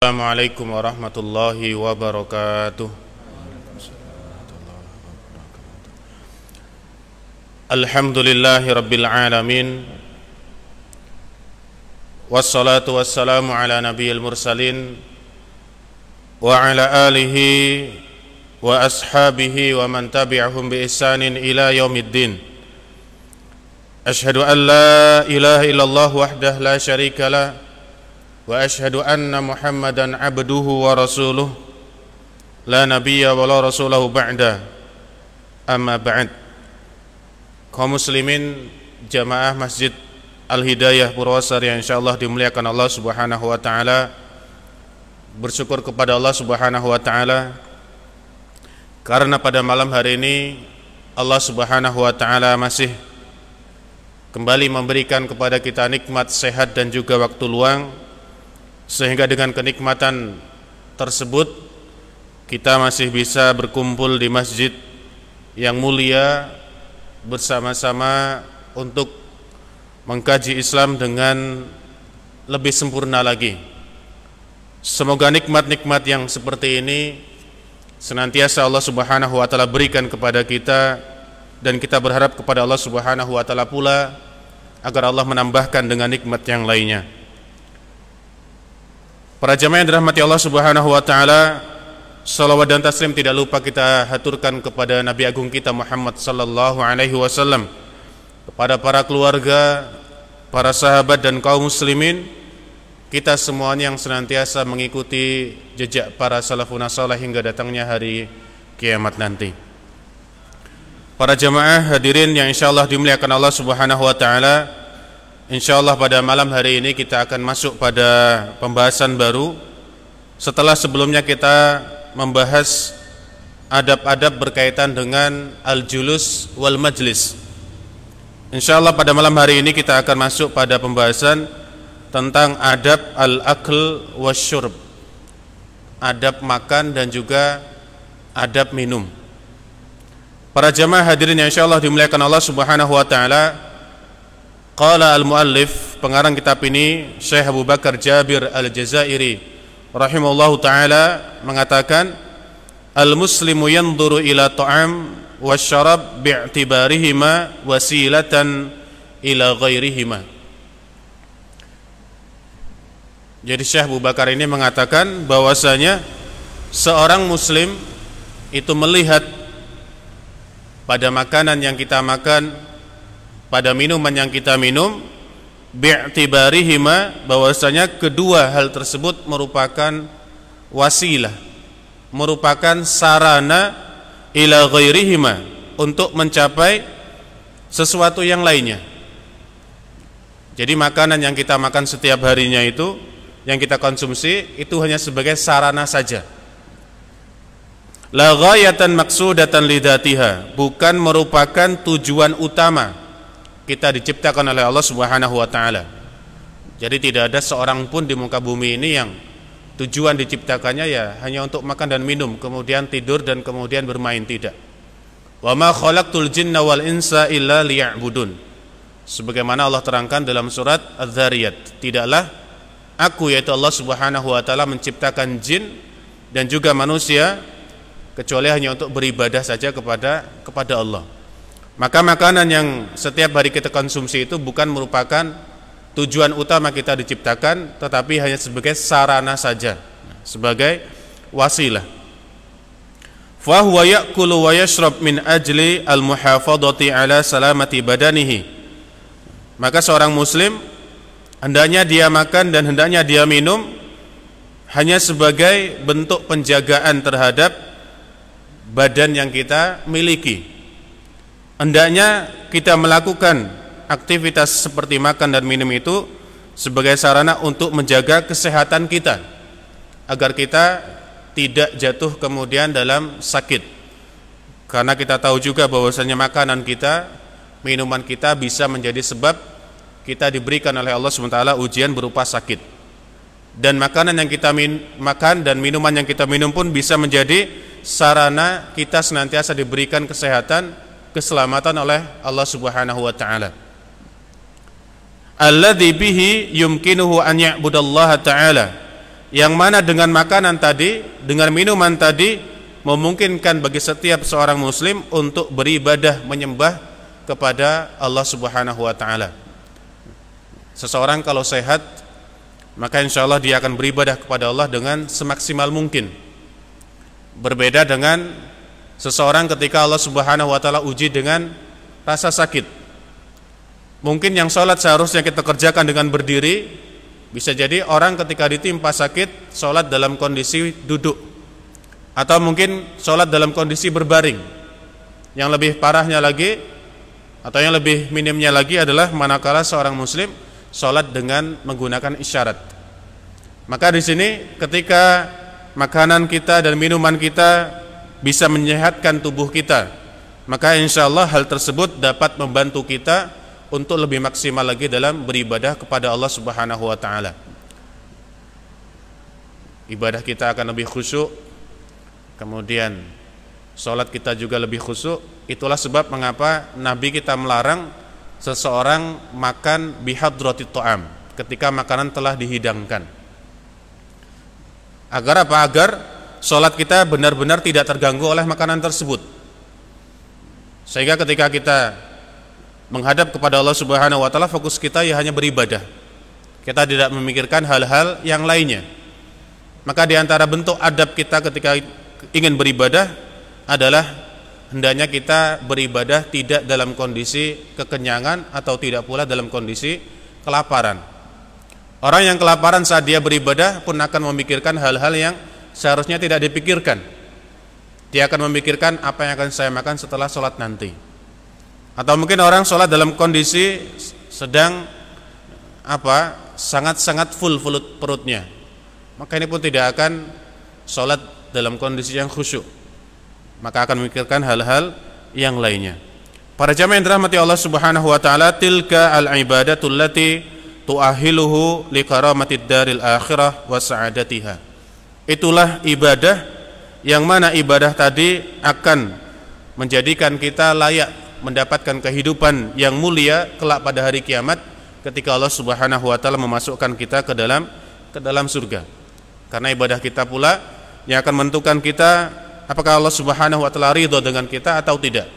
Assalamualaikum warahmatullahi wabarakatuh. Alhamdulillahi rabbil alamin. Wassalatu wassalamu ala nabiyil mursalin wa ala alihi wa ashabihi wa man tabi'ahum bi ihsanin ila yaumiddin. Ashhadu an la ilaha illallah wahdahu la syarika lah wa ashhadu anna Muhammadan abduhu wa rasuluh la nabiyya wa la rasulahu ba'da. Amma ba'd. Kaum muslimin jamaah Masjid Al-Hidayah Purwosari yang insyaallah dimuliakan Allah Subhanahu wa taala, bersyukur kepada Allah Subhanahu wa taala karena pada malam hari ini Allah Subhanahu wa taala masih kembali memberikan kepada kita nikmat sehat dan juga waktu luang, sehingga dengan kenikmatan tersebut kita masih bisa berkumpul di masjid yang mulia bersama-sama untuk mengkaji Islam dengan lebih sempurna lagi. Semoga nikmat-nikmat yang seperti ini senantiasa Allah Subhanahu wa taala berikan kepada kita, dan kita berharap kepada Allah Subhanahu wa taala pula agar Allah menambahkan dengan nikmat yang lainnya. Para jamaah yang dirahmati Allah Subhanahu wa taala, salawat dan taslim tidak lupa kita haturkan kepada Nabi Agung kita Muhammad sallallahu alaihi wasallam, kepada para keluarga, para sahabat dan kaum muslimin, kita semuanya yang senantiasa mengikuti jejak para salafun salih hingga datangnya hari kiamat nanti. Para jamaah hadirin yang insyaallah dimuliakan Allah Subhanahu wa taala, insyaallah pada malam hari ini kita akan masuk pada pembahasan baru setelah sebelumnya kita membahas adab-adab berkaitan dengan al-julus wal majlis. Insyaallah pada malam hari ini kita akan masuk pada pembahasan tentang adab al-akl wasyurb, adab makan dan juga adab minum. Para jamaah hadirin yang insyaallah dimuliakan Allah Subhanahu wa taala, qala al-muallif, pengarang kitab ini Syekh Abu Bakar Jabir Al-Jazairi rahimahullahu taala mengatakan, al-muslimu yanzuru ila ta'am wasyarab bi'tibarihima wasilatan ila ghairihima. Jadi Syekh Abu Bakar ini mengatakan bahwasanya seorang muslim itu melihat pada makanan yang kita makan, pada minuman yang kita minum, bi'tibarihima, bahwasanya kedua hal tersebut merupakan wasilah, merupakan sarana ila ghairihima, untuk mencapai sesuatu yang lainnya. Jadi makanan yang kita makan setiap harinya itu, yang kita konsumsi itu hanya sebagai sarana saja. La ghayatan maqsudatan lidatiha, bukan merupakan tujuan utama kita diciptakan oleh Allah Subhanahu wa taala. Jadi tidak ada seorang pun di muka bumi ini yang tujuan diciptakannya ya hanya untuk makan dan minum, kemudian tidur dan kemudian bermain, tidak. Wa ma khalaqtul jinna wal insa illa liya'budun. Sebagaimana Allah terangkan dalam surat Az-Zariyat, tidaklah aku, yaitu Allah Subhanahu wa taala, menciptakan jin dan juga manusia kecuali hanya untuk beribadah saja kepada Allah. Maka makanan yang setiap hari kita konsumsi itu bukan merupakan tujuan utama kita diciptakan, tetapi hanya sebagai sarana saja, sebagai wasilah. Fa huwa ya'kulu wa yashrab min ajli al-muhafadhati ala salamati badanihi. Maka seorang muslim hendaknya dia makan dan hendaknya dia minum hanya sebagai bentuk penjagaan terhadap badan yang kita miliki. Hendaknya kita melakukan aktivitas seperti makan dan minum itu sebagai sarana untuk menjaga kesehatan kita, agar kita tidak jatuh kemudian dalam sakit. Karena kita tahu juga bahwasanya makanan kita, minuman kita bisa menjadi sebab kita diberikan oleh Allah SWT ujian berupa sakit. Dan makanan yang kita makan dan minuman yang kita minum pun bisa menjadi sarana kita senantiasa diberikan kesehatan, keselamatan oleh Allah Subhanahu wa taala. Alladzi bihi yumkinuhu an ya'budallaha ta'ala, yang mana dengan makanan tadi, dengan minuman tadi memungkinkan bagi setiap seorang muslim untuk beribadah menyembah kepada Allah Subhanahu wa taala. Seseorang kalau sehat, maka insya Allah dia akan beribadah kepada Allah dengan semaksimal mungkin. Berbeda dengan seseorang ketika Allah Subhanahu wa taala uji dengan rasa sakit. Mungkin yang sholat seharusnya kita kerjakan dengan berdiri, bisa jadi orang ketika ditimpa sakit sholat dalam kondisi duduk, atau mungkin sholat dalam kondisi berbaring. Yang lebih parahnya lagi, atau yang lebih minimnya lagi adalah manakala seorang muslim sholat dengan menggunakan isyarat. Maka di sini ketika makanan kita dan minuman kita bisa menyehatkan tubuh kita, maka insya Allah hal tersebut dapat membantu kita untuk lebih maksimal lagi dalam beribadah kepada Allah Subhanahu wa taala. Ibadah kita akan lebih khusyuk, kemudian sholat kita juga lebih khusyuk. Itulah sebab mengapa Nabi kita melarang seseorang makan bihadratit ta'am, ketika makanan telah dihidangkan. Agar apa? Agar sholat kita benar-benar tidak terganggu oleh makanan tersebut, sehingga ketika kita menghadap kepada Allah Subhanahu wa taala, fokus kita ya hanya beribadah. Kita tidak memikirkan hal-hal yang lainnya. Maka di antara bentuk adab kita ketika ingin beribadah adalah hendaknya kita beribadah tidak dalam kondisi kekenyangan atau tidak pula dalam kondisi kelaparan. Orang yang kelaparan saat dia beribadah pun akan memikirkan hal-hal yang seharusnya tidak dipikirkan. Dia akan memikirkan apa yang akan saya makan setelah sholat nanti. Atau mungkin orang sholat dalam kondisi sedang sangat-sangat full perutnya, maka ini pun tidak akan sholat dalam kondisi yang khusyuk, maka akan memikirkan hal-hal yang lainnya. Para jamaah yang dirahmati Allah Subhanahu wa taala, tilka al-ibadatul lati tuahiluhu likaramatid daril akhirah wa sa'adatiha. Itulah ibadah yang mana ibadah tadi akan menjadikan kita layak mendapatkan kehidupan yang mulia kelak pada hari kiamat, ketika Allah Subhanahu wa taala memasukkan kita ke dalam surga. Karena ibadah kita pula yang akan menentukan kita apakah Allah Subhanahu wa taala ridha dengan kita atau tidak.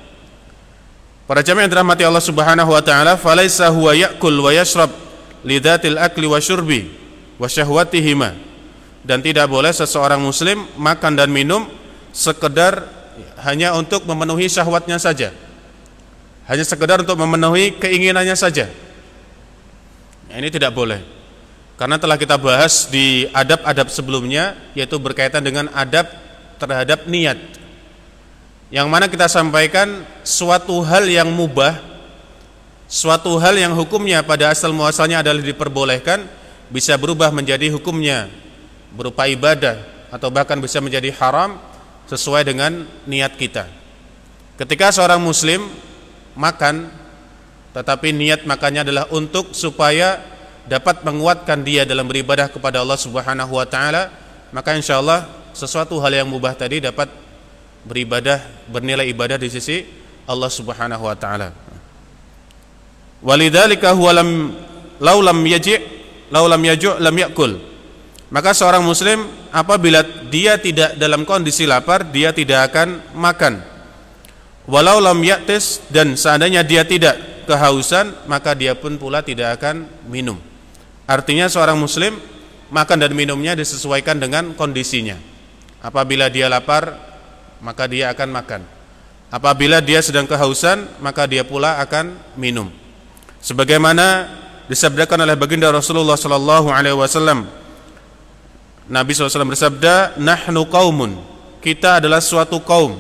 Para jamaah yang dirahmati Allah Subhanahu wa taala, falaisa huwa ya'kul wa yashrab lidzatil akli wa syurbi wa syahwatihima. Dan tidak boleh seseorang muslim makan dan minum sekedar hanya untuk memenuhi syahwatnya saja, hanya sekedar untuk memenuhi keinginannya saja. Ini tidak boleh, karena telah kita bahas di adab-adab sebelumnya, yaitu berkaitan dengan adab terhadap niat, yang mana kita sampaikan suatu hal yang mubah, suatu hal yang hukumnya pada asal muasalnya adalah diperbolehkan, bisa berubah menjadi hukumnya berupa ibadah, atau bahkan bisa menjadi haram sesuai dengan niat kita. Ketika seorang muslim makan, tetapi niat makannya adalah untuk supaya dapat menguatkan dia dalam beribadah kepada Allah Subhanahu wa taala, maka insyaallah sesuatu hal yang mubah tadi dapat bernilai ibadah di sisi Allah Subhanahu wa taala. Walidzalika huwa law lam yaju' lam yakul. Maka seorang muslim apabila dia tidak dalam kondisi lapar, dia tidak akan makan. Walau lam ya'tis, dan seandainya dia tidak kehausan, maka dia pun pula tidak akan minum. Artinya seorang muslim makan dan minumnya disesuaikan dengan kondisinya. Apabila dia lapar, maka dia akan makan. Apabila dia sedang kehausan, maka dia pula akan minum. Sebagaimana disabdakan oleh baginda Rasulullah sallallahu alaihi wasallam, Nabi SAW bersabda, nahnu qaumun, kita adalah suatu kaum,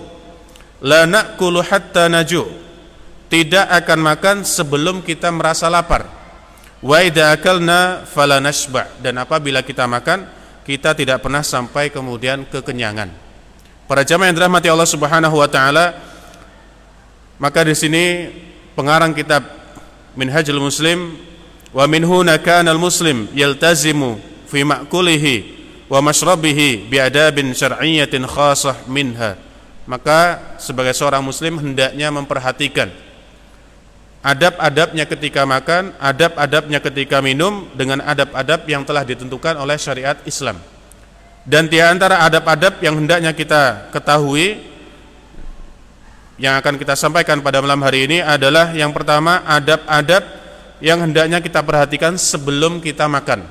la na'kulu hatta naju', tidak akan makan sebelum kita merasa lapar. Wa idza akalna fala nashba', dan apabila kita makan, kita tidak pernah sampai kemudian kekenyangan. Para jamaah yang dirahmati Allah Subhanahu wa taala, maka di sini pengarang kitab Minhajul Muslim, wa min huna kana al-muslim yaltazimu fi ma'kulihi wa mashrabihi bi adabin syar'iyyatin khassah minha. Maka sebagai seorang muslim hendaknya memperhatikan adab-adabnya ketika makan, adab-adabnya ketika minum, dengan adab-adab yang telah ditentukan oleh syariat Islam. Dan di antara adab-adab yang hendaknya kita ketahui yang akan kita sampaikan pada malam hari ini adalah yang pertama, adab-adab yang hendaknya kita perhatikan sebelum kita makan.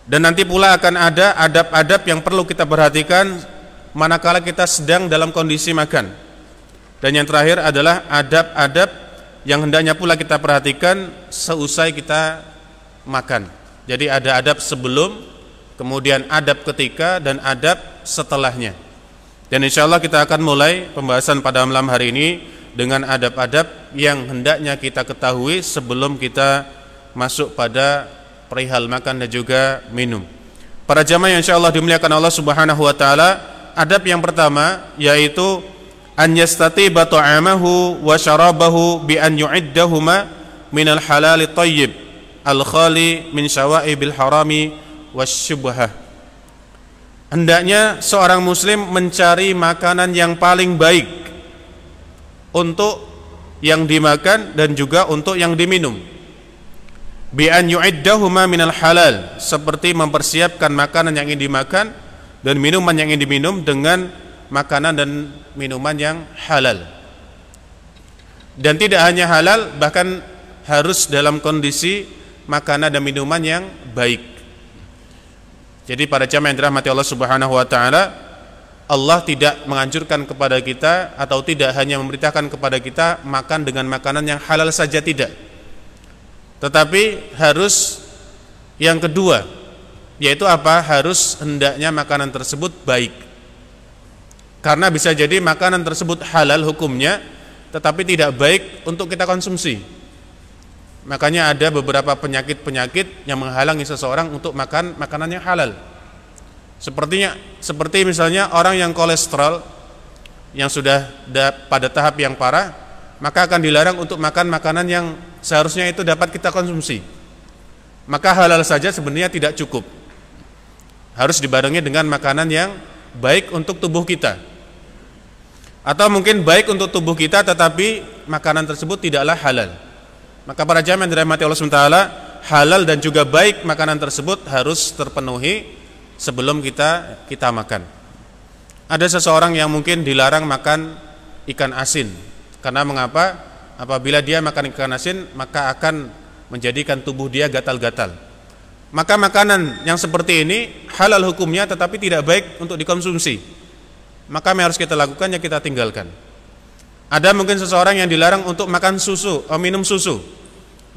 Dan nanti pula akan ada adab-adab yang perlu kita perhatikan manakala kita sedang dalam kondisi makan. Dan yang terakhir adalah adab-adab yang hendaknya pula kita perhatikan seusai kita makan. Jadi ada adab sebelum, kemudian adab ketika, dan adab setelahnya. Dan insya Allah kita akan mulai pembahasan pada malam hari ini dengan adab-adab yang hendaknya kita ketahui sebelum kita masuk pada perihal makan dan juga minum. Para jamaah yang insya Allah dimuliakan Allah Subhanahu wa taala, adab yang pertama yaitu an yastatiba ta'amahu wa syarabahu bi an yu'iddahuma minal halal thayyib al khali min syawaibil harami wasyubhah. Hendaknya seorang muslim mencari makanan yang paling baik untuk yang dimakan dan juga untuk yang diminum. Bi an yu'iddahuma minal halal, seperti mempersiapkan makanan yang ingin dimakan dan minuman yang ingin diminum dengan makanan dan minuman yang halal. Dan tidak hanya halal, bahkan harus dalam kondisi makanan dan minuman yang baik. Jadi para jamaah yang dirahmati Allah Subhanahu wa taala, Allah tidak menganjurkan kepada kita atau tidak hanya memerintahkan kepada kita makan dengan makanan yang halal saja, tidak. Tetapi harus yang kedua, yaitu apa? Harus hendaknya makanan tersebut baik. Karena bisa jadi makanan tersebut halal hukumnya, tetapi tidak baik untuk kita konsumsi. Makanya ada beberapa penyakit-penyakit yang menghalangi seseorang untuk makan makanan yang halal. Seperti misalnya orang yang kolesterol yang sudah pada tahap yang parah, maka akan dilarang untuk makan makanan yang seharusnya itu dapat kita konsumsi. Maka halal saja sebenarnya tidak cukup. Harus dibarengi dengan makanan yang baik untuk tubuh kita. Atau mungkin baik untuk tubuh kita tetapi makanan tersebut tidaklah halal. Maka para jamaah yang dirahmati Allah SWT, halal dan juga baik makanan tersebut harus terpenuhi sebelum kita makan. Ada seseorang yang mungkin dilarang makan ikan asin. Karena mengapa? Apabila dia makan ikan asin, maka akan menjadikan tubuh dia gatal-gatal. Maka makanan yang seperti ini halal hukumnya tetapi tidak baik untuk dikonsumsi. Maka yang harus kita lakukan ya kita tinggalkan. Ada mungkin seseorang yang dilarang untuk makan susu, minum susu.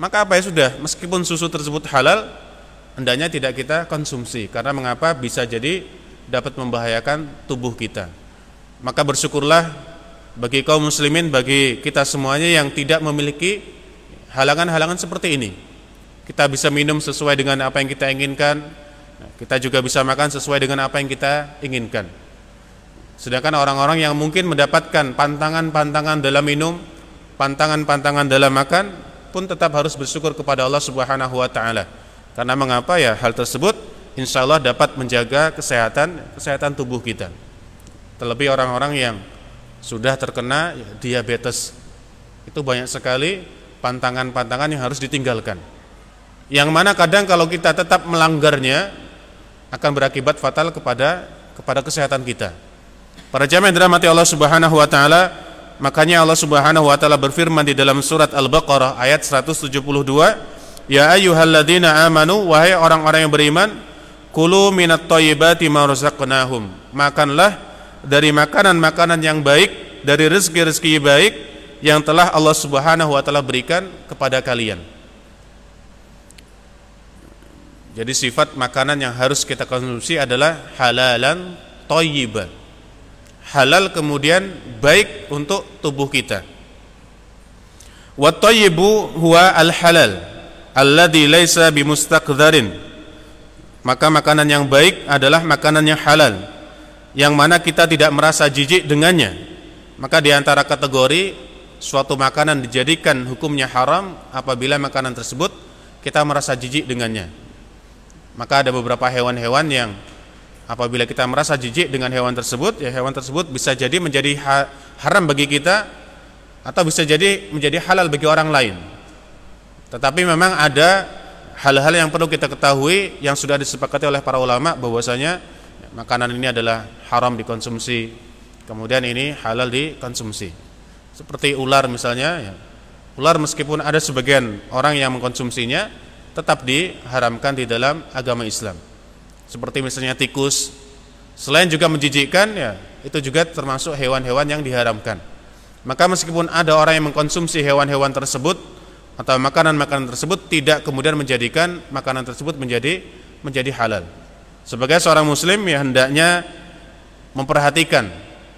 Maka apa ya sudah, meskipun susu tersebut halal, hendaknya tidak kita konsumsi. Karena mengapa? Bisa jadi dapat membahayakan tubuh kita. Maka bersyukurlah bagi kaum muslimin, bagi kita semuanya yang tidak memiliki halangan-halangan seperti ini. Kita bisa minum sesuai dengan apa yang kita inginkan. Kita juga bisa makan sesuai dengan apa yang kita inginkan. Sedangkan orang-orang yang mungkin mendapatkan pantangan-pantangan dalam minum, pantangan-pantangan dalam makan, pun tetap harus bersyukur kepada Allah Subhanahu wa taala. Karena mengapa ya? Hal tersebut insya Allah dapat menjaga kesehatan tubuh kita. Terlebih orang-orang yang sudah terkena diabetes, itu banyak sekali pantangan-pantangan yang harus ditinggalkan. Yang mana kadang kalau kita tetap melanggarnya akan berakibat fatal kepada kesehatan kita. Para jamaah yang dirahmati Allah Subhanahu wa taala, makanya Allah Subhanahu wa taala berfirman di dalam surat Al-Baqarah ayat 172, ya ayyuhalladzina amanu, wahai orang-orang yang beriman, kulu minat thayyibati ma razaqnahum, makanlah dari makanan-makanan yang baik, dari rezeki-rezeki baik yang telah Allah Subhanahu wa taala berikan kepada kalian. Jadi sifat makanan yang harus kita konsumsi adalah halalan thayyiban. Halal kemudian baik untuk tubuh kita. Wa thayyibu huwa al-halal alladzi laisa bimustaqdharin. Maka makanan yang baik adalah makanan yang halal, yang mana kita tidak merasa jijik dengannya. Maka di antara kategori suatu makanan dijadikan hukumnya haram apabila makanan tersebut kita merasa jijik dengannya. Maka ada beberapa hewan-hewan yang apabila kita merasa jijik dengan hewan tersebut, ya hewan tersebut bisa jadi menjadi haram bagi kita atau bisa jadi menjadi halal bagi orang lain. Tetapi memang ada hal-hal yang perlu kita ketahui yang sudah disepakati oleh para ulama bahwasanya makanan ini adalah haram dikonsumsi, kemudian ini halal dikonsumsi. Seperti ular misalnya, ya. Ular meskipun ada sebagian orang yang mengkonsumsinya, tetap diharamkan di dalam agama Islam. Seperti misalnya tikus, selain juga menjijikkan, ya, itu juga termasuk hewan-hewan yang diharamkan. Maka meskipun ada orang yang mengkonsumsi hewan-hewan tersebut atau makanan-makanan tersebut, tidak kemudian menjadikan makanan tersebut menjadi halal. Sebagai seorang muslim, ya hendaknya memperhatikan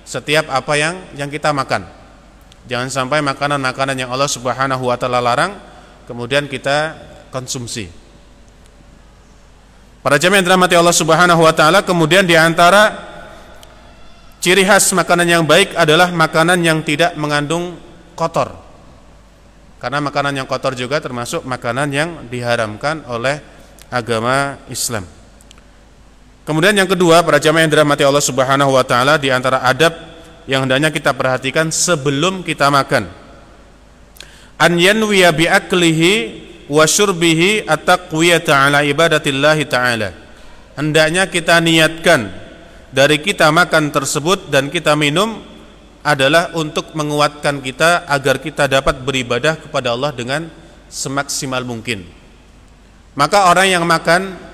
setiap apa yang kita makan. Jangan sampai makanan-makanan yang Allah Subhanahu wa taala larang kemudian kita konsumsi. Para jamaah yang dirahmati Allah Subhanahu wa taala, kemudian di antara ciri khas makanan yang baik adalah makanan yang tidak mengandung kotor. Karena makanan yang kotor juga termasuk makanan yang diharamkan oleh agama Islam. Kemudian yang kedua, para jamaah yang dirahmati Allah Subhanahu wa taala, di antara adab yang hendaknya kita perhatikan sebelum kita makan, an yanwiya bi aklihi wa syurbihi at-taqwiyata ala ibadatillah taala. Hendaknya kita niatkan dari kita makan tersebut dan kita minum adalah untuk menguatkan kita agar kita dapat beribadah kepada Allah dengan semaksimal mungkin. Maka orang yang makan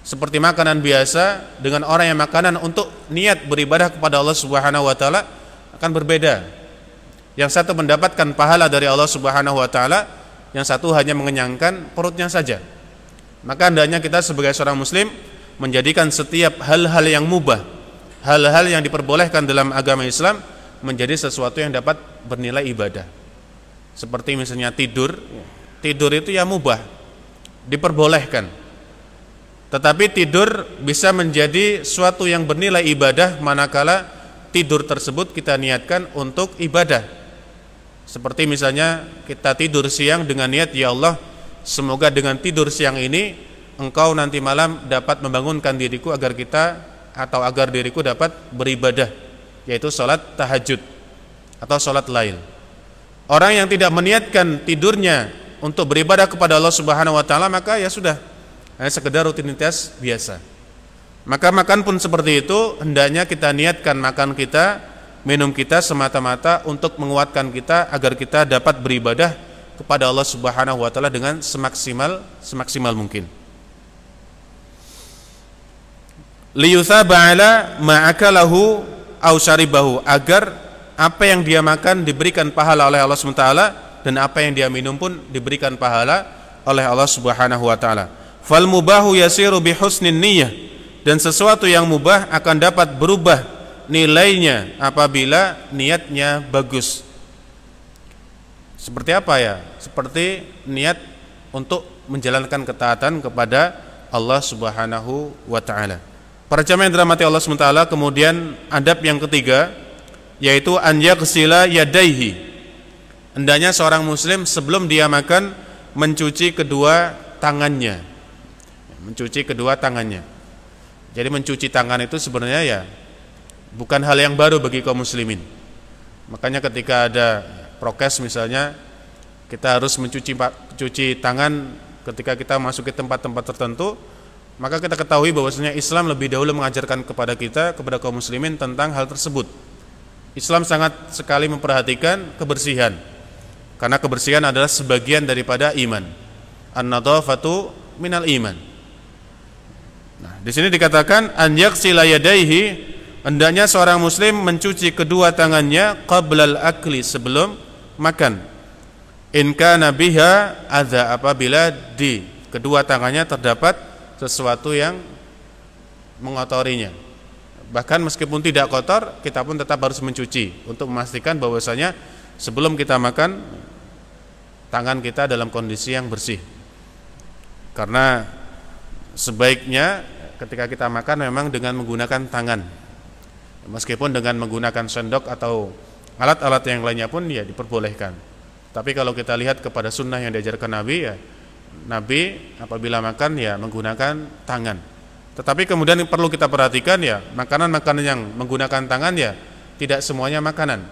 seperti makanan biasa dengan orang yang makanan untuk niat beribadah kepada Allah Subhanahu wa taala akan berbeda. Yang satu mendapatkan pahala dari Allah Subhanahu wa taala, yang satu hanya mengenyangkan perutnya saja. Maka hendaknya kita sebagai seorang muslim menjadikan setiap hal-hal yang mubah, hal-hal yang diperbolehkan dalam agama Islam menjadi sesuatu yang dapat bernilai ibadah. Seperti misalnya tidur itu ya mubah, diperbolehkan. Tetapi tidur bisa menjadi suatu yang bernilai ibadah manakala tidur tersebut kita niatkan untuk ibadah. Seperti misalnya kita tidur siang dengan niat, ya Allah, semoga dengan tidur siang ini Engkau nanti malam dapat membangunkan diriku agar diriku dapat beribadah, yaitu sholat tahajud atau sholat lail. Orang yang tidak meniatkan tidurnya untuk beribadah kepada Allah Subhanahu wa taala, maka ya sudah, hanya sekedar rutinitas biasa. Maka makan pun seperti itu, hendaknya kita niatkan makan kita, minum kita semata-mata untuk menguatkan kita agar kita dapat beribadah kepada Allah Subhanahu wa taala dengan semaksimal mungkin. Liyuthaba ala ma akalahu aw syaribahu, agar apa yang dia makan diberikan pahala oleh Allah Subhanahu wa taala dan apa yang dia minum pun diberikan pahala oleh Allah Subhanahu wa taala. Fal mubahu yasiru bi husnin niyyah, dan sesuatu yang mubah akan dapat berubah nilainya apabila niatnya bagus. Seperti apa ya? Seperti niat untuk menjalankan ketaatan kepada Allah Subhanahu wa taala. Para jamaah yang dirahmati Allah Subhanahu wa taala, kemudian adab yang ketiga yaitu an yaghsila yadayhi. Hendaknya seorang muslim sebelum dia makan mencuci kedua tangannya. Jadi mencuci tangan itu sebenarnya ya bukan hal yang baru bagi kaum muslimin. Makanya ketika ada prokes misalnya, kita harus mencuci tangan ketika kita masuk ke tempat-tempat tertentu, maka kita ketahui bahwasanya Islam lebih dahulu mengajarkan kepada kaum muslimin tentang hal tersebut. Islam sangat sekali memperhatikan kebersihan, karena kebersihan adalah sebagian daripada iman. An-nadhafatu minal iman. Nah, di sini dikatakan an yaghsila yadayhi, hendaknya seorang muslim mencuci kedua tangannya qablal akli, sebelum makan. In kana biha adza, apabila di kedua tangannya terdapat sesuatu yang mengotorinya. Bahkan meskipun tidak kotor, kita pun tetap harus mencuci untuk memastikan bahwasanya sebelum kita makan tangan kita dalam kondisi yang bersih. Karena sebaiknya ketika kita makan memang dengan menggunakan tangan. Meskipun dengan menggunakan sendok atau alat-alat yang lainnya pun ya diperbolehkan. Tapi kalau kita lihat kepada sunnah yang diajarkan Nabi, ya Nabi apabila makan ya menggunakan tangan. Tetapi kemudian perlu kita perhatikan ya, makanan-makanan yang menggunakan tangan ya tidak semuanya makanan.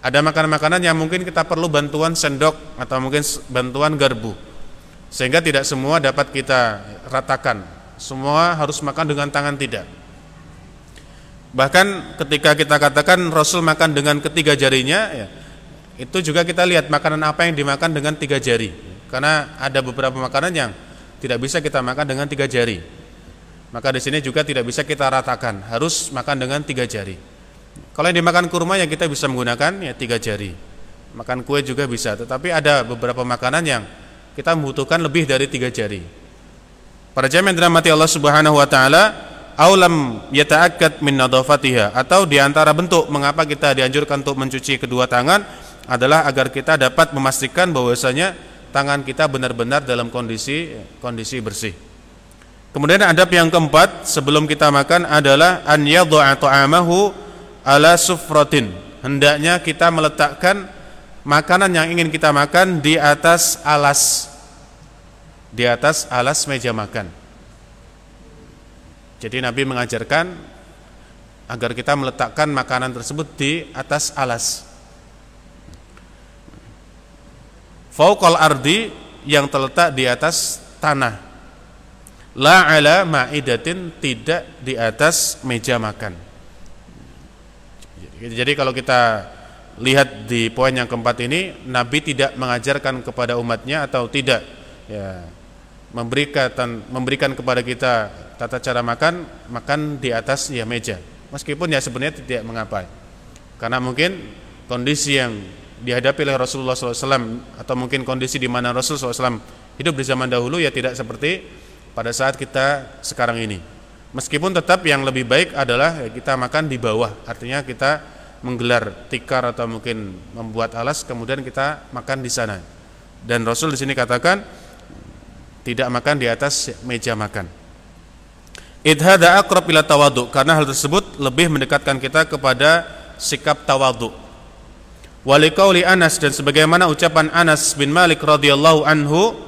Ada makanan-makanan yang mungkin kita perlu bantuan sendok atau mungkin bantuan garpu. Sehingga tidak semua dapat kita ratakan. Semua harus makan dengan tangan, tidak. Bahkan ketika kita katakan Rasul makan dengan ketiga jarinya, ya, itu juga kita lihat makanan apa yang dimakan dengan 3 jari. Karena ada beberapa makanan yang tidak bisa kita makan dengan 3 jari. Maka di sini juga tidak bisa kita ratakan, harus makan dengan 3 jari. Kalau yang dimakan kurma, ya kita bisa menggunakan ya 3 jari. Makan kue juga bisa, tetapi ada beberapa makanan yang kita membutuhkan lebih dari 3 jari. Para jamaah yang dirahmati Allah Subhanahu wa taala, aulam yata'akkad min nadhafatiha, atau di antara bentuk mengapa kita dianjurkan untuk mencuci kedua tangan adalah agar kita dapat memastikan bahwasanya tangan kita benar-benar dalam kondisi bersih. Kemudian adab yang keempat sebelum kita makan adalah an yadha'a ta'amahu ala sufratin. Hendaknya kita meletakkan makanan yang ingin kita makan di atas alas meja makan. Jadi Nabi mengajarkan agar kita meletakkan makanan tersebut di atas alas. Fauqal ardi, yang terletak di atas tanah. La ala ma'idatin, tidak di atas meja makan. Jadi kalau kita lihat di poin yang keempat ini, Nabi tidak mengajarkan kepada umatnya atau tidak ya memberikan kepada kita tata cara makan di atas ya meja. Meskipun ya sebenarnya tidak mengapa. Karena mungkin kondisi yang dihadapi oleh Rasulullah SAW atau mungkin kondisi di mana Rasulullah SAW hidup di zaman dahulu ya tidak seperti pada saat kita sekarang ini. Meskipun tetap yang lebih baik adalah ya kita makan di bawah. Artinya kita menggelar tikar atau mungkin membuat alas kemudian kita makan di sana. Dan Rasul di sini katakan tidak makan di atas meja makan. Idhada aqrab ila tawadhu, karena hal tersebut lebih mendekatkan kita kepada sikap tawadhu. Waliqauli Anas, dan sebagaimana ucapan Anas bin Malik radhiyallahu anhu,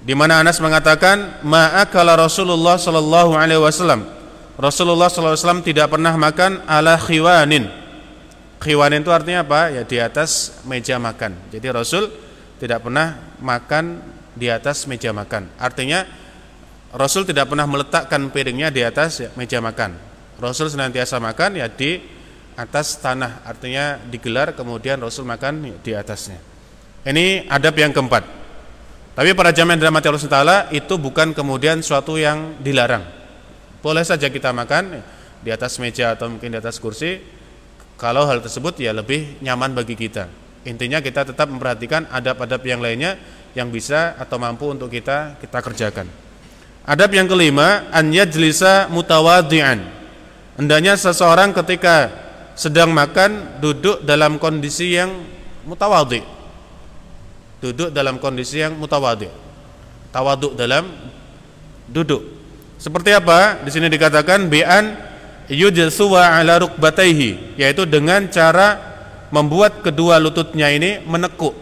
di mana Anas mengatakan ma'akala Rasulullah sallallahu alaihi wasallam, Rasulullah sallallahu alaihi wasallam tidak pernah makan ala khiwanin. Khiwanin itu artinya apa? Ya di atas meja makan. Jadi Rasul tidak pernah makan di atas meja makan. Artinya Rasul tidak pernah meletakkan piringnya di atas ya, meja makan. Rasul senantiasa makan ya di atas tanah. Artinya digelar kemudian Rasul makan ya, di atasnya. Ini adab yang keempat. Tapi para jamaah yang dirahmati Allah Taala, itu bukan kemudian suatu yang dilarang. Boleh saja kita makan ya, di atas meja atau mungkin di atas kursi, kalau hal tersebut ya lebih nyaman bagi kita. Intinya kita tetap memperhatikan adab-adab yang lainnya yang bisa atau mampu untuk kita kerjakan. Adab yang kelima, an yajlisa mutawadhi'an. Hendaknya seseorang ketika sedang makan duduk dalam kondisi yang mutawadhi. Duduk dalam kondisi yang mutawadhi. Tawadhu dalam duduk. Seperti apa? Di sini dikatakan bi'an yujsuwa ala rukbatayhi, yaitu dengan cara membuat kedua lututnya ini menekuk.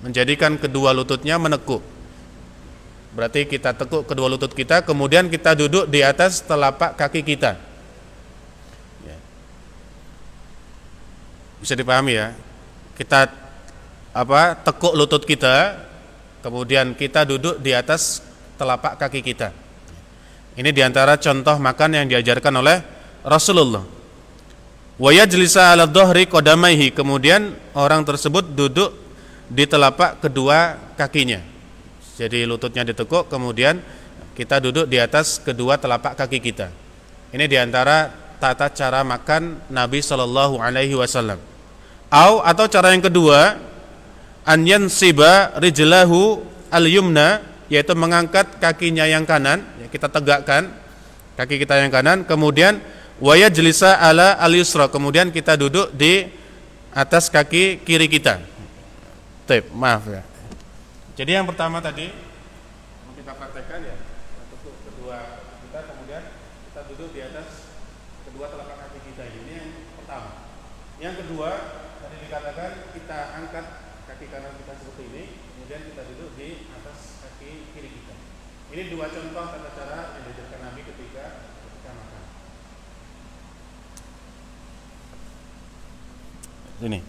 Menjadikan kedua lututnya menekuk. Berarti kita tekuk kedua lutut kita, kemudian kita duduk di atas telapak kaki kita. Bisa dipahami ya? Kita tekuk lutut kita, kemudian kita duduk di atas telapak kaki kita. Ini diantara contoh makan yang diajarkan oleh Rasulullah. Wa yajlisa ala dhahri qadamaihi, kemudian orang tersebut duduk di telapak kedua kakinya. Jadi lututnya ditekuk, kemudian kita duduk di atas kedua telapak kaki kita. Ini diantara tata cara makan Nabi Shallallahu Alaihi Wasallam. Atau cara yang kedua, an yansiba rijlahu al-yumna, yaitu mengangkat kakinya yang kanan, kita tegakkan kaki kita yang kanan, kemudian wa yajlisa ala al-yusra, kemudian kita duduk di atas kaki kiri kita. Maaf ya. Jadi yang pertama tadi kita praktekkan ya, tekuk kedua kita, kemudian kita duduk di atas kedua telapak kaki kita. Ini yang pertama. Yang kedua tadi dikatakan kita angkat kaki kanan kita seperti ini, kemudian kita duduk di atas kaki kiri kita. Ini dua contoh tata cara yang diajarkan Nabi ketika makan. Ini.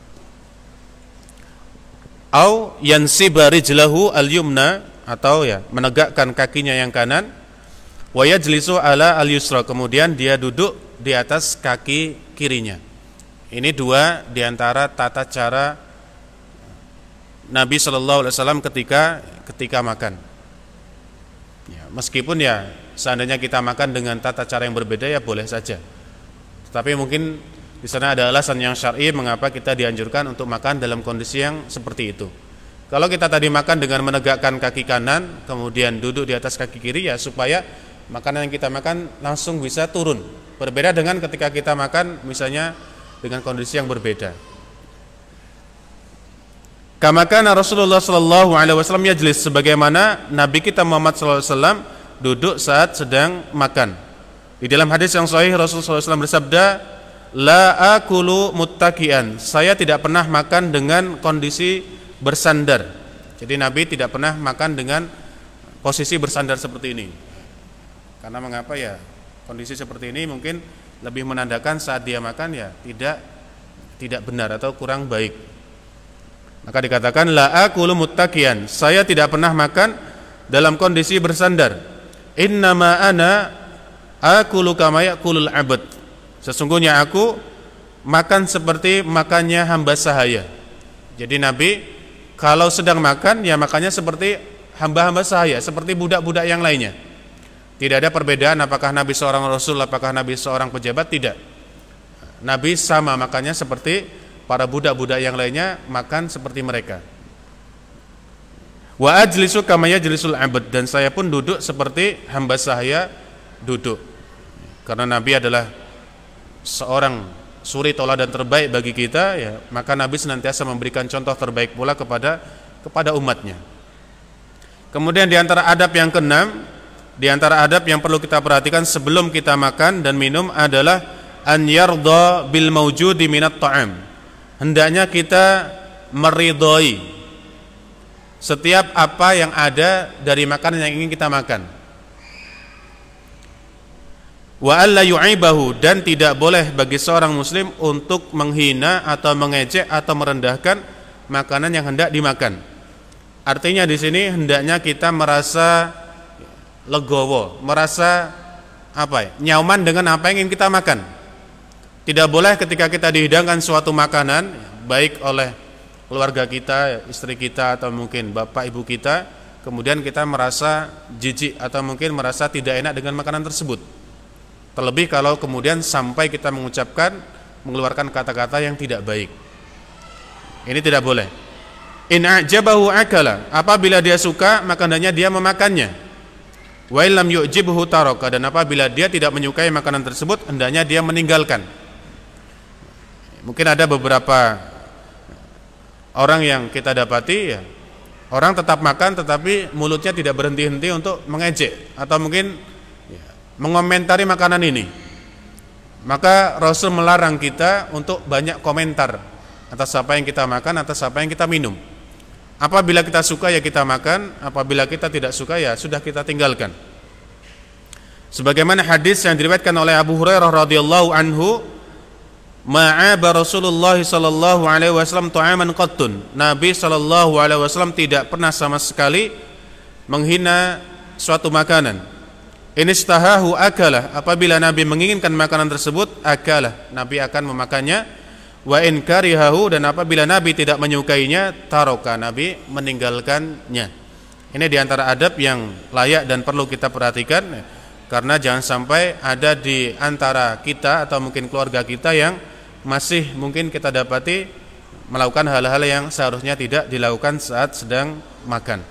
Au yansiba rijlahu al-yumna, atau ya menegakkan kakinya yang kanan, wa yajlisu ala al-yusra, kemudian dia duduk di atas kaki kirinya. Ini dua di antara tata cara Nabi sallallahu alaihi wasallam ketika makan. Ya, meskipun ya seandainya kita makan dengan tata cara yang berbeda ya boleh saja. Tetapi mungkin di sana ada alasan yang syar'i mengapa kita dianjurkan untuk makan dalam kondisi yang seperti itu. Kalau kita tadi makan dengan menegakkan kaki kanan, kemudian duduk di atas kaki kiri, ya supaya makanan yang kita makan langsung bisa turun. Berbeda dengan ketika kita makan misalnya dengan kondisi yang berbeda. Kama kana Rasulullah sallallahu alaihi wasallam yajlis, sebagaimana Nabi kita Muhammad sallallahu alaihi wasallam duduk saat sedang makan. Di dalam hadis yang sahih Rasulullah SAW bersabda, la akulu muttakian, saya tidak pernah makan dengan kondisi bersandar. Jadi Nabi tidak pernah makan dengan posisi bersandar seperti ini. Karena mengapa ya? Kondisi seperti ini mungkin lebih menandakan saat dia makan ya tidak benar atau kurang baik. Maka dikatakan la akulu muttakian, saya tidak pernah makan dalam kondisi bersandar. Innama ana akulu kama yakulul abd, sesungguhnya aku makan seperti makannya hamba sahaya. Jadi Nabi kalau sedang makan ya makannya seperti hamba-hamba sahaya, seperti budak-budak yang lainnya. Tidak ada perbedaan apakah Nabi seorang rasul, apakah Nabi seorang pejabat, tidak. Nabi sama makannya seperti para budak-budak yang lainnya, makan seperti mereka. Wa ajlisu kama yajlisul abd, dan saya pun duduk seperti hamba sahaya duduk. Karena Nabi adalah seorang suri tauladan terbaik bagi kita, ya, maka Nabi senantiasa memberikan contoh terbaik pula kepada umatnya. Kemudian di antara adab yang keenam, di antara adab yang perlu kita perhatikan sebelum kita makan dan minum adalah an yardha bil mawjudi minat ta'am. Hendaknya kita meridhoi setiap apa yang ada dari makanan yang ingin kita makan. Wa alla yu'ibahu, dan tidak boleh bagi seorang muslim untuk menghina atau mengejek atau merendahkan makanan yang hendak dimakan. Artinya di sini hendaknya kita merasa legowo, merasa nyaman dengan apa yang ingin kita makan. Tidak boleh ketika kita dihidangkan suatu makanan baik oleh keluarga kita, istri kita atau mungkin bapak ibu kita, kemudian kita merasa jijik atau mungkin merasa tidak enak dengan makanan tersebut. Terlebih kalau kemudian sampai kita mengeluarkan kata-kata yang tidak baik. Ini tidak boleh. In a'jabahu akala, apabila dia suka maka hendaknya dia memakannya. Wa illam yu'jibhu taraka, dan apabila dia tidak menyukai makanan tersebut hendaknya dia meninggalkan. Mungkin ada beberapa orang yang kita dapati ya, orang tetap makan tetapi mulutnya tidak berhenti-henti untuk mengejek atau mungkin mengomentari makanan ini. Maka Rasul melarang kita untuk banyak komentar atas apa yang kita makan, atas apa yang kita minum. Apabila kita suka ya kita makan, apabila kita tidak suka ya sudah kita tinggalkan. Sebagaimana hadis yang diriwayatkan oleh Abu Hurairah radhiyallahu anhu, ma'aba Rasulullah sallallahu alaihi wasallam ta'aman qattun. Nabi sallallahu alaihi wasallam tidak pernah sama sekali menghina suatu makanan. Inistahahu akalah, apabila Nabi menginginkan makanan tersebut akalah, Nabi akan memakannya. Wa in karihahu, dan apabila Nabi tidak menyukainya taroka, Nabi meninggalkannya. Ini diantara adab yang layak dan perlu kita perhatikan, karena jangan sampai ada di antara kita atau mungkin keluarga kita yang masih mungkin kita dapati melakukan hal-hal yang seharusnya tidak dilakukan saat sedang makan.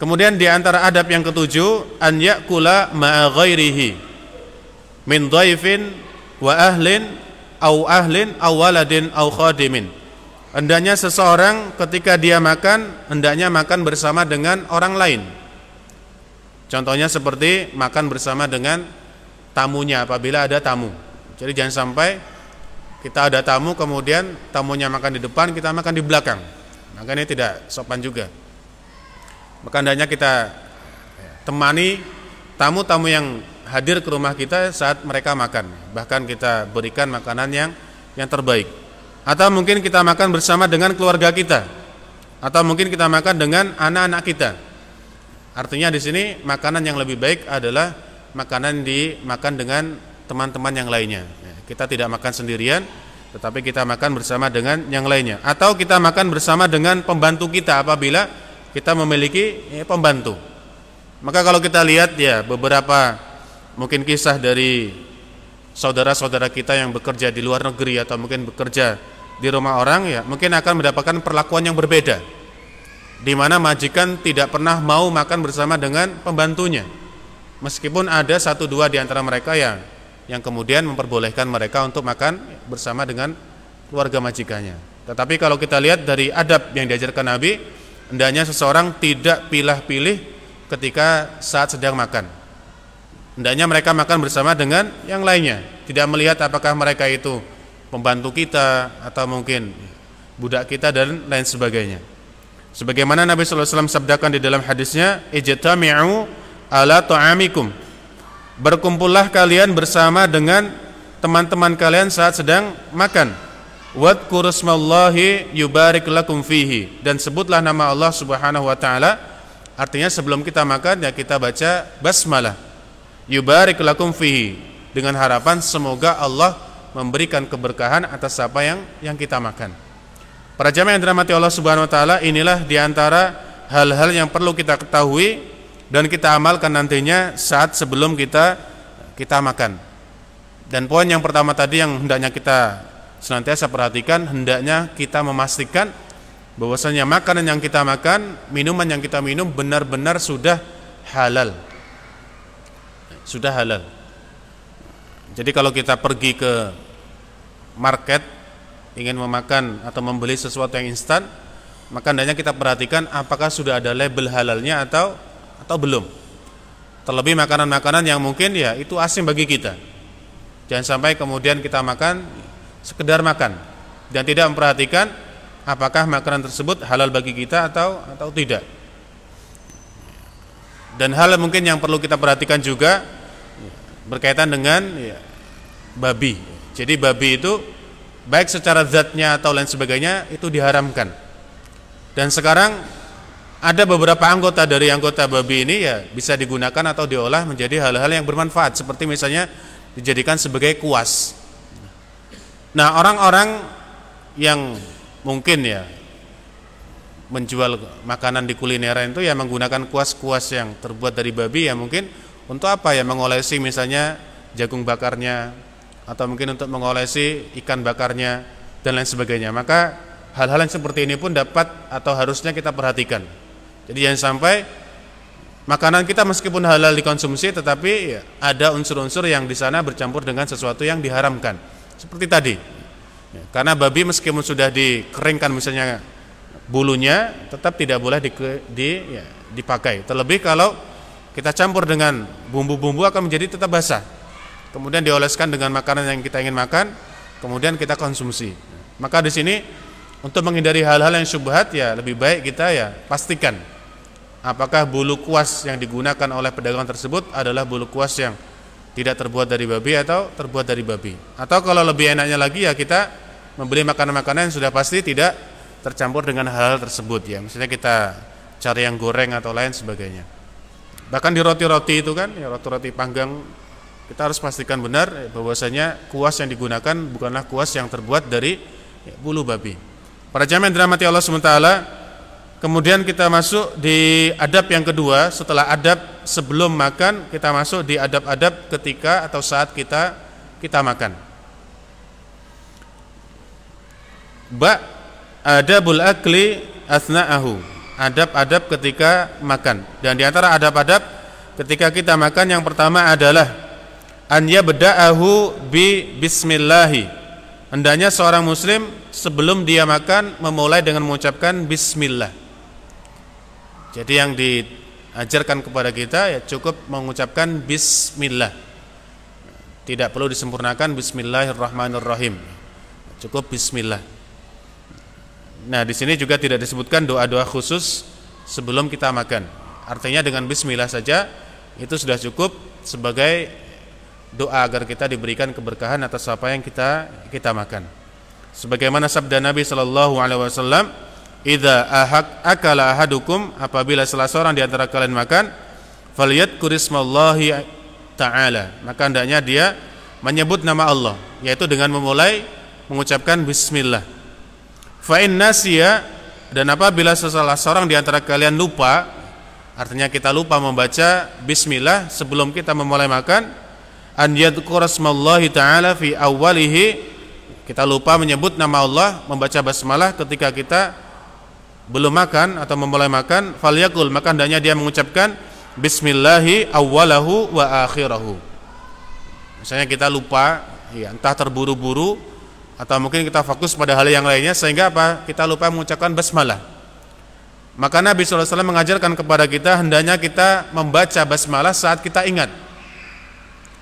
Kemudian di antara adab yang ketujuh, an ya'kula ma'a ghairihi min dhaifin wa ahlin aw waladin aw khadimin. Hendaknya seseorang ketika dia makan, hendaknya makan bersama dengan orang lain. Contohnya seperti makan bersama dengan tamunya apabila ada tamu. Jadi jangan sampai kita ada tamu kemudian tamunya makan di depan, kita makan di belakang. Maka ini tidak sopan juga. Maka hendaknya kita temani tamu-tamu yang hadir ke rumah kita saat mereka makan. Bahkan kita berikan makanan yang terbaik. Atau mungkin kita makan bersama dengan keluarga kita. Atau mungkin kita makan dengan anak-anak kita. Artinya di sini makanan yang lebih baik adalah makanan dimakan dengan teman-teman yang lainnya. Kita tidak makan sendirian, tetapi kita makan bersama dengan yang lainnya. Atau kita makan bersama dengan pembantu kita apabila kita memiliki pembantu. Maka kalau kita lihat ya beberapa mungkin kisah dari saudara-saudara kita yang bekerja di luar negeri atau mungkin bekerja di rumah orang, ya mungkin akan mendapatkan perlakuan yang berbeda, di mana majikan tidak pernah mau makan bersama dengan pembantunya, meskipun ada satu dua di antara mereka yang kemudian memperbolehkan mereka untuk makan bersama dengan keluarga majikannya. Tetapi kalau kita lihat dari adab yang diajarkan Nabi, hendaknya seseorang tidak pilih-pilih ketika saat sedang makan. Hendaknya mereka makan bersama dengan yang lainnya, tidak melihat apakah mereka itu pembantu kita atau mungkin budak kita dan lain sebagainya. Sebagaimana Nabi sallallahu alaihi wasallam sabdakan di dalam hadisnya, ijtami'u ala ta'amikum. Berkumpullah kalian bersama dengan teman-teman kalian saat sedang makan. Wadhkuru smallahi yubarik lakum fihi, dan sebutlah nama Allah Subhanahu wa taala. Artinya sebelum kita makan ya kita baca basmalah. Yubarik lakum fihi, dengan harapan semoga Allah memberikan keberkahan atas apa yang kita makan. Para jamaah yang dirahmati Allah Subhanahu wa taala, inilah diantara hal-hal yang perlu kita ketahui dan kita amalkan nantinya saat sebelum kita makan. Dan poin yang pertama tadi yang hendaknya kita senantiasa perhatikan, hendaknya kita memastikan bahwasanya makanan yang kita makan, minuman yang kita minum benar-benar sudah halal. Sudah halal. Jadi kalau kita pergi ke market ingin memakan atau membeli sesuatu yang instan, maka hendaknya kita perhatikan apakah sudah ada label halalnya atau belum. Terlebih makanan-makanan yang mungkin ya itu asing bagi kita. Jangan sampai kemudian kita makan sekedar makan dan tidak memperhatikan apakah makanan tersebut halal bagi kita atau tidak. Dan hal mungkin yang perlu kita perhatikan juga berkaitan dengan babi. Jadi babi itu baik secara zatnya atau lain sebagainya itu diharamkan. Dan sekarang ada beberapa anggota dari anggota babi ini ya bisa digunakan atau diolah menjadi hal-hal yang bermanfaat, seperti misalnya dijadikan sebagai kuas. Nah, orang-orang yang mungkin ya menjual makanan di kulineran itu ya menggunakan kuas-kuas yang terbuat dari babi, ya mungkin untuk apa ya, mengolesi misalnya jagung bakarnya atau mungkin untuk mengolesi ikan bakarnya dan lain sebagainya. Maka hal-hal yang seperti ini pun dapat atau harusnya kita perhatikan. Jadi jangan sampai makanan kita meskipun halal dikonsumsi tetapi ya, ada unsur-unsur yang di sana bercampur dengan sesuatu yang diharamkan. Seperti tadi. Ya, karena babi meskipun sudah dikeringkan misalnya bulunya, tetap tidak boleh dipakai. Terlebih kalau kita campur dengan bumbu-bumbu akan menjadi tetap basah. Kemudian dioleskan dengan makanan yang kita ingin makan, kemudian kita konsumsi. Maka di sini untuk menghindari hal-hal yang syubhat ya lebih baik kita ya pastikan apakah bulu kuas yang digunakan oleh pedagang tersebut adalah bulu kuas yang tidak terbuat dari babi atau terbuat dari babi. Atau kalau lebih enaknya lagi ya kita membeli makanan-makanan yang sudah pasti tidak tercampur dengan hal-hal tersebut ya. Misalnya kita cari yang goreng atau lain sebagainya. Bahkan di roti-roti itu kan, ya roti-roti panggang, kita harus pastikan benar bahwasanya kuas yang digunakan bukanlah kuas yang terbuat dari bulu babi. Para jamaah yang dirahmati Allah SWT, kemudian kita masuk di adab yang kedua. Setelah adab sebelum makan, kita masuk di adab-adab ketika atau saat kita makan. Adabul akli asna'ahu, adab-adab ketika makan. Dan di antara adab-adab ketika kita makan yang pertama adalah an yabda'ahu bi bismillahi. Hendaknya seorang muslim sebelum dia makan memulai dengan mengucapkan bismillah. Jadi yang diajarkan kepada kita ya cukup mengucapkan bismillah. Tidak perlu disempurnakan bismillahirrahmanirrahim. Cukup bismillah. Nah, di sini juga tidak disebutkan doa-doa khusus sebelum kita makan. Artinya dengan bismillah saja itu sudah cukup sebagai doa agar kita diberikan keberkahan atas apa yang kita makan. Sebagaimana sabda Nabi sallallahu alaihi wasallam, idza akala ahadukum, apabila salah seorang di antara kalian makan, falyadhkur ismallahi ta'ala, maka hendaknya dia menyebut nama Allah, yaitu dengan memulai mengucapkan bismillah. Fa in nasiya, dan apabila salah seorang di antara kalian lupa, artinya kita lupa membaca bismillah sebelum kita memulai makan, an yadhkur ismallahi ta'ala fi awwalihi, kita lupa menyebut nama Allah, membaca basmalah ketika kita belum makan atau memulai makan, falyaqul, maka hendaknya dia mengucapkan bismillahi awwalahu wa akhirahu. Misalnya kita lupa, ya, entah terburu-buru atau mungkin kita fokus pada hal yang lainnya sehingga apa? Kita lupa mengucapkan basmalah. Maka Nabi SAW mengajarkan kepada kita hendaknya kita membaca basmalah saat kita ingat.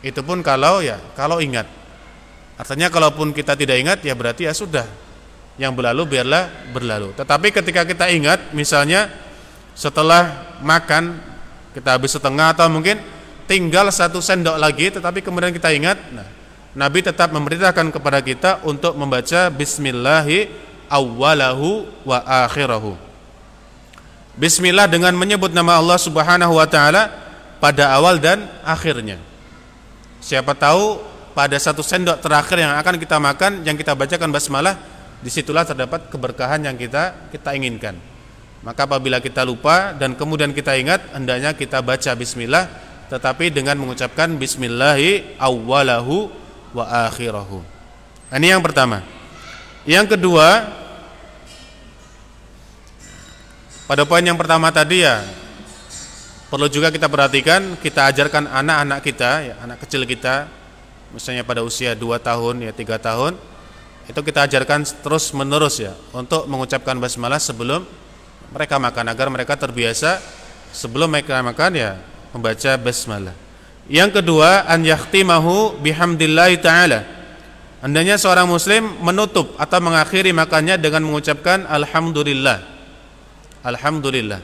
Itu pun kalau ingat. Artinya kalaupun kita tidak ingat, ya berarti ya sudah, yang berlalu biarlah berlalu. Tetapi ketika kita ingat, misalnya setelah makan kita habis setengah atau mungkin tinggal 1 sendok lagi, tetapi kemudian kita ingat, Nabi tetap memerintahkan kepada kita untuk membaca bismillahi awwalahu wa akhirahu. Bismillah dengan menyebut nama Allah Subhanahu wa taala pada awal dan akhirnya. Siapa tahu pada 1 sendok terakhir yang akan kita makan, yang kita bacakan basmalah, disitulah terdapat keberkahan yang kita inginkan. Maka apabila kita lupa dan kemudian kita ingat, hendaknya kita baca bismillah, tetapi dengan mengucapkan bismillahi awwalahu wa akhirahu. Ini yang pertama. Yang kedua, pada poin yang pertama tadi ya, perlu juga kita perhatikan, kita ajarkan anak-anak kita, ya, anak kecil kita, misalnya pada usia 2 tahun, ya 3 tahun, itu kita ajarkan terus menerus ya, untuk mengucapkan basmalah sebelum mereka makan, agar mereka terbiasa sebelum mereka makan ya membaca basmalah. Yang kedua, an yakhtimahu bihamdillahi ta'ala. Hendaknya seorang muslim menutup atau mengakhiri makannya dengan mengucapkan alhamdulillah. Alhamdulillah.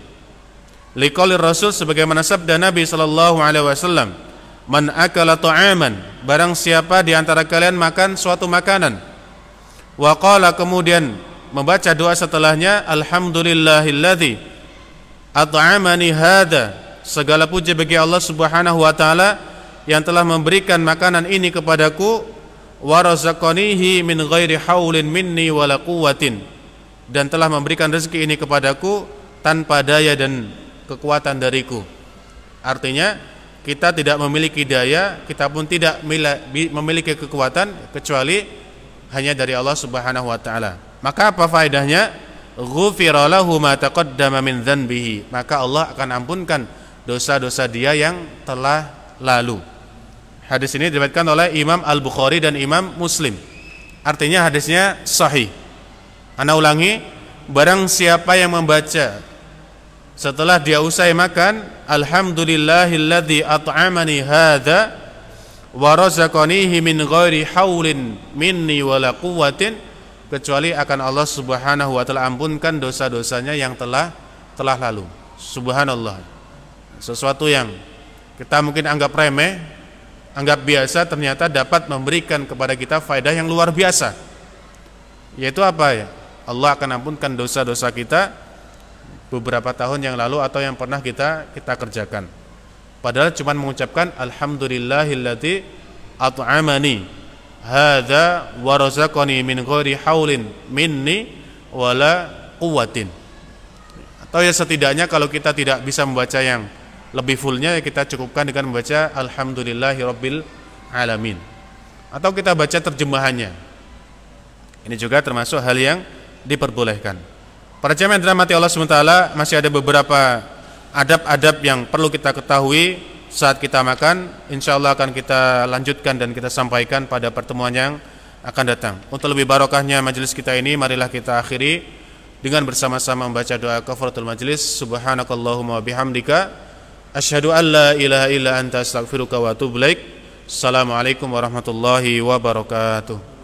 Liqaulir Rasul, sebagaimana sabda Nabi sallallahu alaihi wasallam, man akala ta'aman, barang siapa di antara kalian makan suatu makanan, wa qala, kemudian membaca doa setelahnya, alhamdulillahilladzi at'amani hadza, segala puji bagi Allah Subhanahu wa taala yang telah memberikan makanan ini kepadaku, wa razaqanihi min ghairi haulin minni wala quwwatin, dan telah memberikan rezeki ini kepadaku tanpa daya dan kekuatan dariku. Artinya kita tidak memiliki daya, kita pun tidak memiliki kekuatan kecuali hanya dari Allah Subhanahu wa taala. Maka apa faedahnya? Ghufira lahu ma taqaddama min dzanbihi, maka Allah akan ampunkan dosa-dosa dia yang telah lalu. Hadis ini diriwayatkan oleh Imam Al-Bukhari dan Imam Muslim. Artinya hadisnya sahih. Ana ulangi, barang siapa yang membaca setelah dia usai makan, alhamdulillahilladzi at'amani hadza wa razaqanihi min ghairi haulin minni wala quwwatin, kecuali akan Allah Subhanahu wa taala ampunkan dosa-dosanya yang telah lalu. Subhanallah. Sesuatu yang kita mungkin anggap remeh, anggap biasa, ternyata dapat memberikan kepada kita faedah yang luar biasa. Yaitu apa ya? Allah akan ampunkan dosa-dosa kita beberapa tahun yang lalu atau yang pernah kita kerjakan. Padahal cuma mengucapkan alhamdulillahilladzi at'amani hadza wa razaqani min ghairi haulin minni wala quwwatin. Atau ya setidaknya kalau kita tidak bisa membaca yang lebih fullnya, kita cukupkan dengan membaca alhamdulillahirabbil alamin, atau kita baca terjemahannya. Ini juga termasuk hal yang diperbolehkan. Para jemaah yang dirahmati Allah SWT, masih ada beberapa adab-adab yang perlu kita ketahui saat kita makan. Insya Allah akan kita lanjutkan dan kita sampaikan pada pertemuan yang akan datang. Untuk lebih barokahnya majelis kita ini, marilah kita akhiri dengan bersama-sama membaca doa kafaratul majelis. Subhanakallahumma bihamdika asyhadu an la ilaha illa anta astaghfiruka wa atubu ilaik. Assalamualaikum warahmatullahi wabarakatuh.